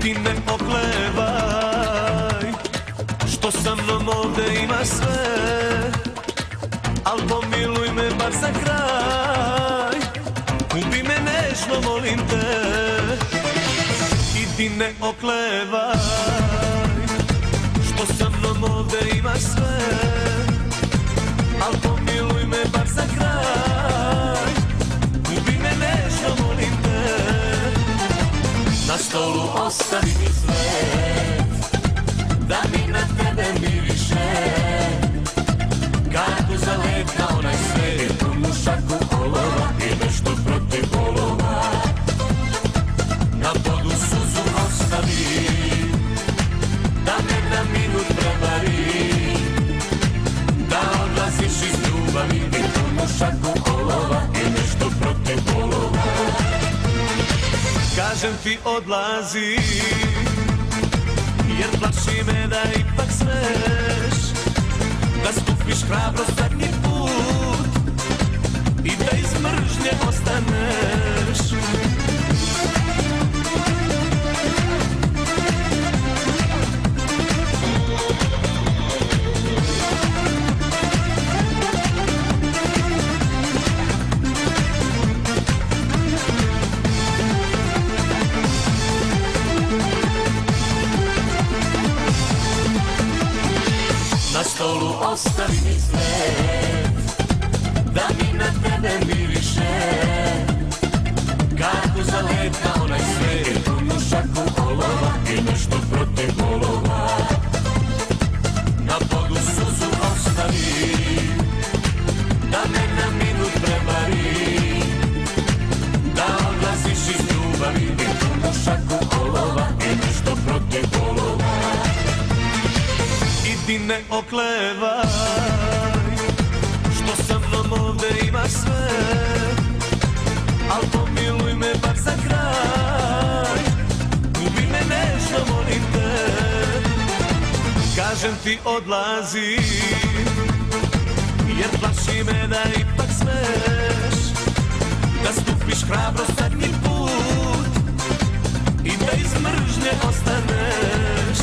ti ne oklevaj, što sa mnom ovde ima sve, al pomiluj me bar za kraj, kupi me nežno, molim te. I ti ne oklevaj, što sa mnom ovde ima sve, al pomiluj me bar za kraj, kupi me nežno, molim te. Na stolu ostavi mi svet, da mi na tebe miriše, kartu za let na onaj svet, punu šaku olova i nešto protiv bolova. Na podu suzu ostavi, da me na minut prevari, da odlaziš iz ljubavi i punu šaku olova i nešto protiv bolova. Kažem ti odlazi, jer plaši me da ipak smeš, da stupiš hrabro zadnji put i da iz mržnje ostaneš. Na stolu ostavi mi svet, da mi na tebe miriše, kartu za let na onaj svet, punu šaku olova i nešto protiv bolova. Na podu suzu ostavi, da me na minut prevari, da odlaziš iz ljubavi i punu šaku olova i nešto protiv bolova. Ti ne oklevaj, što sa mnom ovde ima sve, al pomiluj me bar za kraj, kupi me nežno, molim te. Kažem ti odlazi, jer plaši me da ipak smeš, da stupiš hrabro zadnji put i da iz mržnje ostaneš.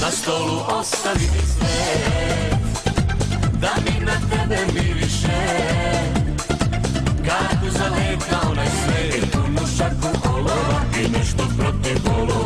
Na stolu ostavi mi svet, da mi na tebe miriše, kartu za let na onaj svet, punu šaku olova i nešto protiv bolova.